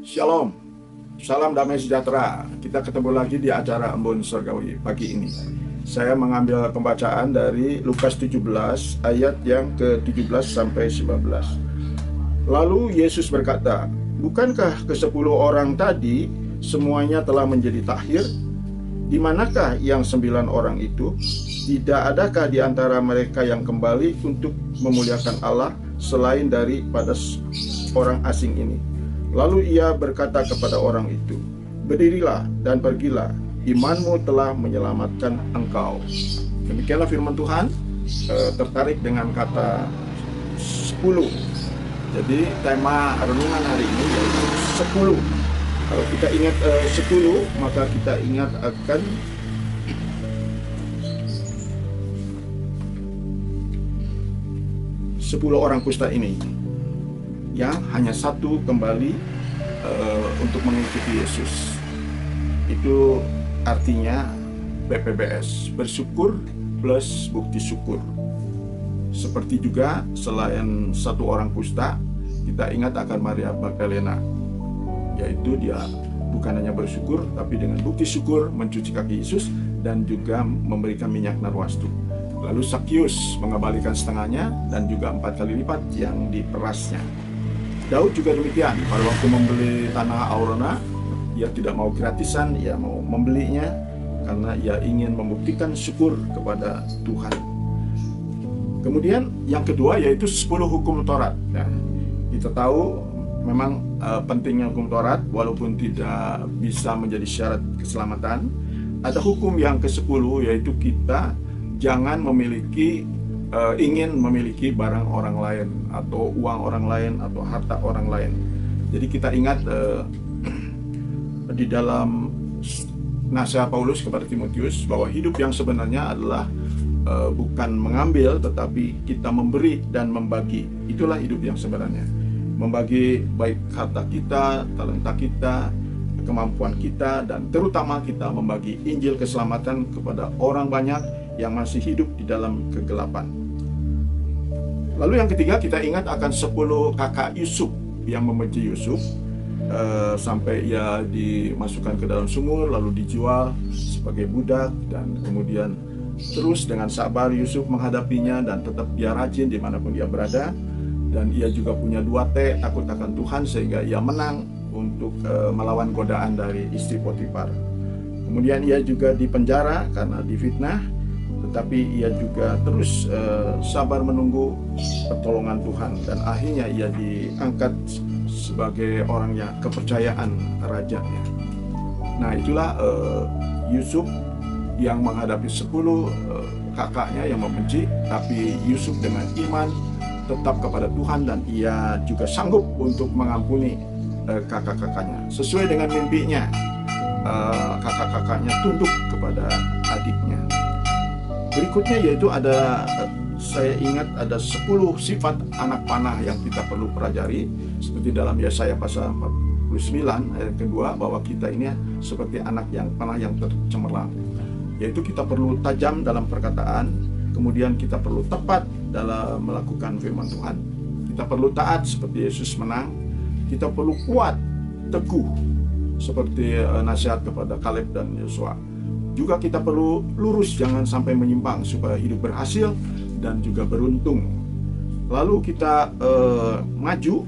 Shalom, salam damai sejahtera. Kita ketemu lagi di acara Embun Surgawi pagi ini. Saya mengambil pembacaan dari Lukas 17 ayat yang ke-17 sampai 19. Lalu Yesus berkata, "Bukankah ke-10 orang tadi semuanya telah menjadi takhir? Di manakah yang 9 orang itu? Tidak adakah di antara mereka yang kembali untuk memuliakan Allah selain daripada orang asing ini?" Lalu ia berkata kepada orang itu, "Berdirilah dan pergilah, imanmu telah menyelamatkan engkau." Demikianlah firman Tuhan. Tertarik dengan kata 10. Jadi tema renungan hari ini yaitu 10. Kalau kita ingat 10, maka kita ingat akan sepuluh orang kusta ini yang hanya satu kembali untuk mengikuti Yesus. Itu artinya BPBS, bersyukur plus bukti syukur. Seperti juga selain satu orang kusta, kita ingat akan Maria Magdalena, yaitu dia bukan hanya bersyukur, tapi dengan bukti syukur mencuci kaki Yesus dan juga memberikan minyak narwastu. Lalu Sakyus mengembalikan setengahnya dan juga 4 kali lipat yang diperasnya. Daud juga demikian. Pada waktu membeli tanah Aurona, ia tidak mau gratisan, ia mau membelinya karena ia ingin membuktikan syukur kepada Tuhan. Kemudian yang kedua yaitu 10 hukum Taurat. Nah, kita tahu memang pentingnya hukum Taurat, walaupun tidak bisa menjadi syarat keselamatan. Ada hukum yang ke-10 yaitu kita jangan ingin memiliki barang orang lain atau uang orang lain atau harta orang lain. Jadi kita ingat di dalam nasihat Paulus kepada Timotius bahwa hidup yang sebenarnya adalah bukan mengambil, tetapi kita memberi dan membagi. Itulah hidup yang sebenarnya. Membagi baik harta kita, talenta kita, kemampuan kita, dan terutama kita membagi Injil keselamatan kepada orang banyak yang masih hidup di dalam kegelapan. Lalu yang ketiga, kita ingat akan 10 kakak Yusuf yang membenci Yusuf sampai ia dimasukkan ke dalam sumur lalu dijual sebagai budak, dan kemudian terus dengan sabar Yusuf menghadapinya dan tetap dia rajin dimanapun dia berada, dan ia juga punya 2T, takut akan Tuhan, sehingga ia menang untuk melawan godaan dari istri Potifar. Kemudian ia juga dipenjara karena difitnah, tetapi ia juga terus sabar menunggu pertolongan Tuhan, dan akhirnya ia diangkat sebagai orang yang kepercayaan rajanya. Nah, itulah Yusuf yang menghadapi 10 kakaknya yang membenci, tapi Yusuf dengan iman tetap kepada Tuhan, dan ia juga sanggup untuk mengampuni kakak-kakaknya. Sesuai dengan mimpinya, kakak-kakaknya tunduk kepada adiknya. Berikutnya yaitu saya ingat ada 10 sifat anak panah yang kita perlu pelajari, seperti dalam Yesaya pasal 49 ayat kedua, bahwa kita ini seperti anak yang panah yang tercemerlang, yaitu kita perlu tajam dalam perkataan, kemudian kita perlu tepat dalam melakukan firman Tuhan, kita perlu taat seperti Yesus menang, kita perlu kuat, teguh seperti nasihat kepada Kaleb dan Yosua. Juga kita perlu lurus, jangan sampai menyimpang, supaya hidup berhasil dan juga beruntung. Lalu kita maju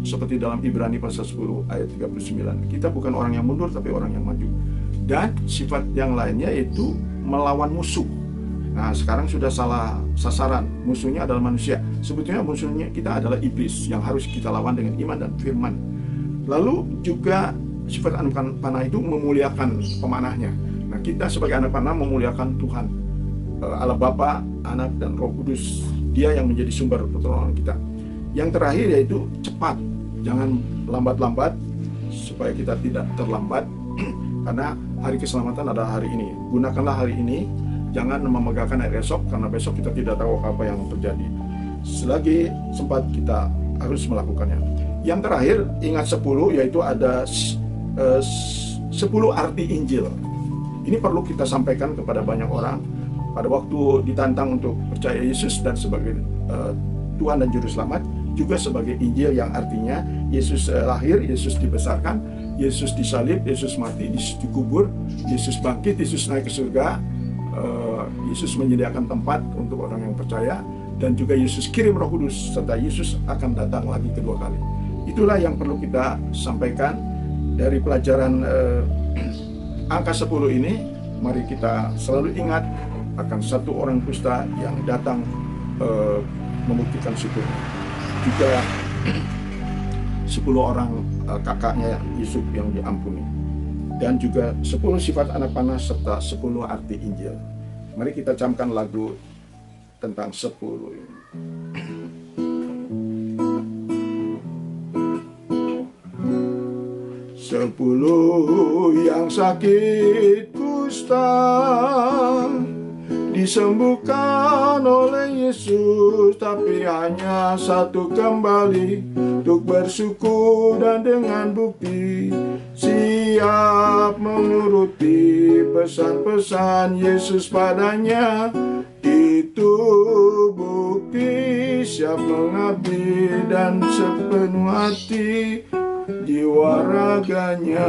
seperti dalam Ibrani pasal 10 ayat 39. Kita bukan orang yang mundur, tapi orang yang maju. Dan sifat yang lainnya yaitu melawan musuh. Nah, sekarang sudah salah sasaran. Musuhnya adalah manusia. Sebetulnya musuhnya kita adalah iblis yang harus kita lawan dengan iman dan firman. Lalu juga sifat anak panah itu memuliakan pemanahnya. Nah, kita sebagai anak panah memuliakan Tuhan, Allah Bapa, Anak, dan Roh Kudus. Dia yang menjadi sumber pertolongan kita. Yang terakhir yaitu cepat. Jangan lambat-lambat supaya kita tidak terlambat. Karena hari keselamatan adalah hari ini. Gunakanlah hari ini, jangan memegahkan hari esok, karena besok kita tidak tahu apa yang terjadi. Selagi sempat kita harus melakukannya. Yang terakhir, ingat 10, yaitu ada 10 arti Injil. Ini perlu kita sampaikan kepada banyak orang pada waktu ditantang untuk percaya Yesus dan sebagai Tuhan dan Juru Selamat, juga sebagai Injil yang artinya Yesus lahir, Yesus dibesarkan, Yesus disalib, Yesus mati, Yesus dikubur, Yesus bangkit, Yesus naik ke surga, Yesus menyediakan tempat untuk orang yang percaya, dan juga Yesus kirim Roh Kudus, serta Yesus akan datang lagi kedua kali. Itulah yang perlu kita sampaikan dari pelajaran angka 10 ini. Mari kita selalu ingat akan satu orang kusta yang datang membuktikan syukurnya. Juga 10 orang kakaknya Yusuf yang diampuni, dan juga 10 sifat anak panah serta 10 arti Injil. Mari kita camkan lagu tentang 10 ini. 10 yang sakit kusta disembuhkan oleh Yesus, tapi hanya satu kembali untuk bersyukur dan dengan bukti siap menuruti pesan-pesan Yesus padanya. Itu bukti siap mengabdi dan sepenuh hati jiwa raganya.